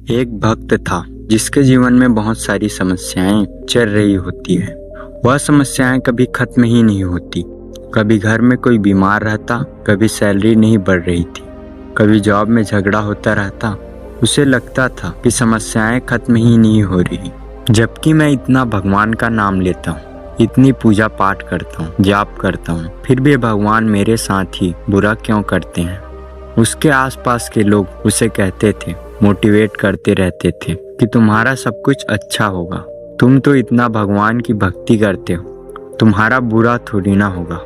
एक भक्त था जिसके जीवन में बहुत सारी समस्याएं चल रही होती है। वह समस्याएं कभी खत्म ही नहीं होती। कभी घर में कोई बीमार रहता, कभी सैलरी नहीं बढ़ रही थी, कभी जॉब में झगड़ा होता रहता। उसे लगता था कि समस्याएं खत्म ही नहीं हो रही। जबकि मैं इतना भगवान का नाम लेता हूँ, इतनी पूजा पाठ करता हूँ, जाप करता हूँ, फिर भी भगवान मेरे साथ ही बुरा क्यों करते हैं। उसके आसपास के लोग उसे कहते थे, मोटिवेट करते रहते थे कि तुम्हारा सब कुछ अच्छा होगा, तुम तो इतना भगवान की भक्ति करते हो, तुम्हारा बुरा थोड़ी ना होगा।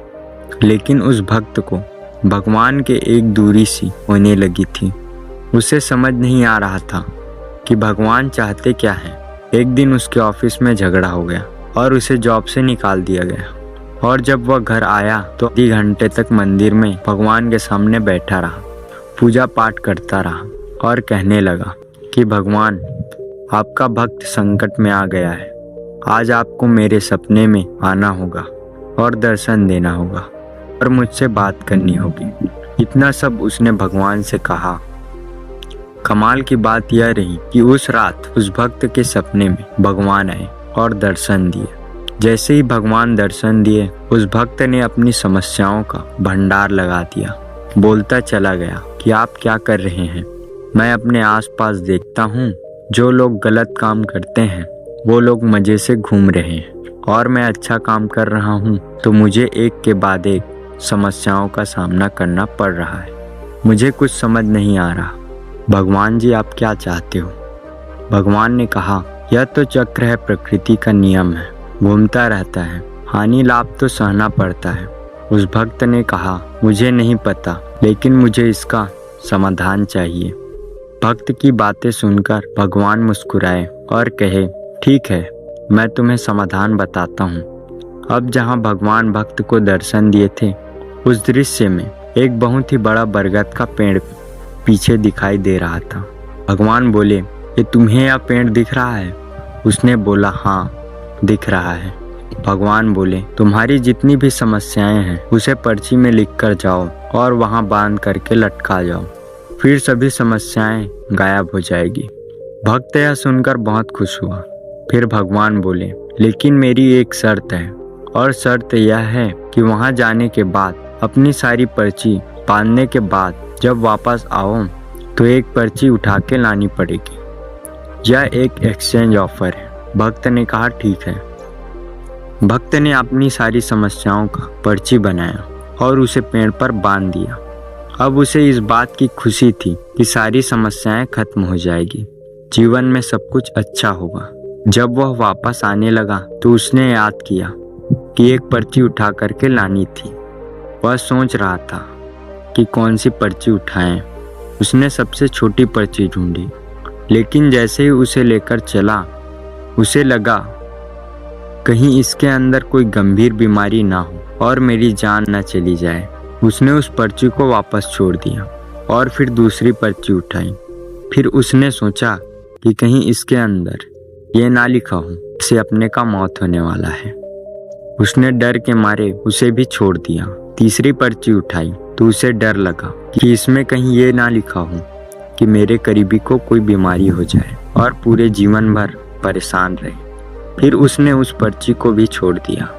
लेकिन उस भक्त को भगवान के एक दूरी सी होने लगी थी। उसे समझ नहीं आ रहा था कि भगवान चाहते क्या है। एक दिन उसके ऑफिस में झगड़ा हो गया और उसे जॉब से निकाल दिया गया। और जब वह घर आया तो 2 घंटे तक मंदिर में भगवान के सामने बैठा रहा, पूजा पाठ करता रहा और कहने लगा कि भगवान, आपका भक्त संकट में आ गया है, आज आपको मेरे सपने में आना होगा और दर्शन देना होगा और मुझसे बात करनी होगी। इतना सब उसने भगवान से कहा। कमाल की बात यह रही कि उस रात उस भक्त के सपने में भगवान आए और दर्शन दिए। जैसे ही भगवान दर्शन दिए, उस भक्त ने अपनी समस्याओं का भंडार लगा दिया। बोलता चला गया कि आप क्या कर रहे हैं, मैं अपने आसपास देखता हूँ, जो लोग गलत काम करते हैं वो लोग मज़े से घूम रहे हैं और मैं अच्छा काम कर रहा हूँ तो मुझे एक के बाद एक समस्याओं का सामना करना पड़ रहा है। मुझे कुछ समझ नहीं आ रहा। भगवान जी, आप क्या चाहते हो? भगवान ने कहा, यह तो चक्र है, प्रकृति का नियम है, घूमता रहता है, हानि लाभ तो सहना पड़ता है। उस भक्त ने कहा, मुझे नहीं पता, लेकिन मुझे इसका समाधान चाहिए। भक्त की बातें सुनकर भगवान मुस्कुराए और कहे, ठीक है, मैं तुम्हें समाधान बताता हूँ। अब जहाँ भगवान भक्त को दर्शन दिए थे, उस दृश्य में एक बहुत ही बड़ा बरगद का पेड़ पीछे दिखाई दे रहा था। भगवान बोले, ये तुम्हें यह पेड़ दिख रहा है? उसने बोला, हाँ दिख रहा है। भगवान बोले, तुम्हारी जितनी भी समस्याएं हैं उसे पर्ची में लिख कर जाओ और वहाँ बांध करके लटका जाओ, फिर सभी समस्याएं गायब हो जाएगी। भक्त यह सुनकर बहुत खुश हुआ। फिर भगवान बोले, लेकिन मेरी एक शर्त है, और शर्त यह है कि वहाँ जाने के बाद अपनी सारी पर्ची बांधने के बाद जब वापस आओ तो एक पर्ची उठा के लानी पड़ेगी। यह एक एक्सचेंज ऑफर है। भक्त ने कहा, ठीक है। भक्त ने अपनी सारी समस्याओं का पर्ची बनाया और उसे पेड़ पर बांध दिया। अब उसे इस बात की खुशी थी कि सारी समस्याएं खत्म हो जाएगी, जीवन में सब कुछ अच्छा होगा। जब वह वापस आने लगा तो उसने याद किया कि एक पर्ची उठा करके लानी थी। वह सोच रहा था कि कौन सी पर्ची उठाएं। उसने सबसे छोटी पर्ची ढूंढी, लेकिन जैसे ही उसे लेकर चला, उसे लगा कहीं इसके अंदर कोई गंभीर बीमारी ना हो और मेरी जान ना चली जाए। उसने उस पर्ची को वापस छोड़ दिया और फिर दूसरी पर्ची उठाई। फिर उसने सोचा कि कहीं इसके अंदर ये ना लिखा हो इसे अपने का मौत होने वाला है। उसने डर के मारे उसे भी छोड़ दिया। तीसरी पर्ची उठाई तो उसे डर लगा कि इसमें कहीं ये ना लिखा हो कि मेरे करीबी को कोई बीमारी हो जाए और पूरे जीवन भर परेशान रहे। फिर उसने उस पर्ची को भी छोड़ दिया।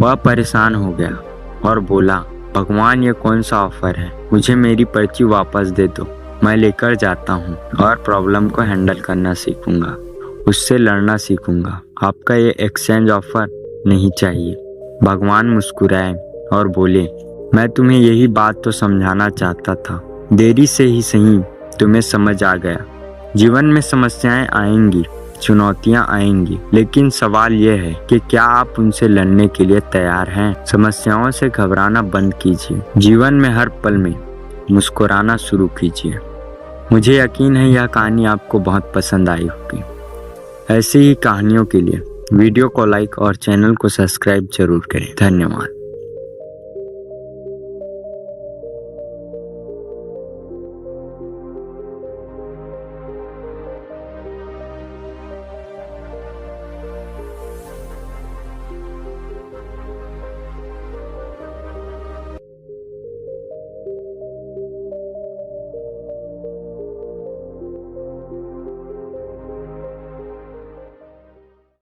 वह परेशान हो गया और बोला, भगवान, ये कौन सा ऑफर है? मुझे मेरी पर्ची वापस दे दो, मैं लेकर जाता हूँ और प्रॉब्लम को हैंडल करना सीखूंगा, उससे लड़ना सीखूंगा। आपका ये एक्सचेंज ऑफर नहीं चाहिए। भगवान मुस्कुराए और बोले, मैं तुम्हें यही बात तो समझाना चाहता था, देरी से ही सही तुम्हें समझ आ गया। जीवन में समस्याएं आएंगी, चुनौतियां आएंगी, लेकिन सवाल यह है कि क्या आप उनसे लड़ने के लिए तैयार हैं? समस्याओं से घबराना बंद कीजिए, जीवन में हर पल में मुस्कुराना शुरू कीजिए। मुझे यकीन है यह कहानी आपको बहुत पसंद आई होगी। ऐसी ही कहानियों के लिए वीडियो को लाइक और चैनल को सब्सक्राइब जरूर करें। धन्यवाद।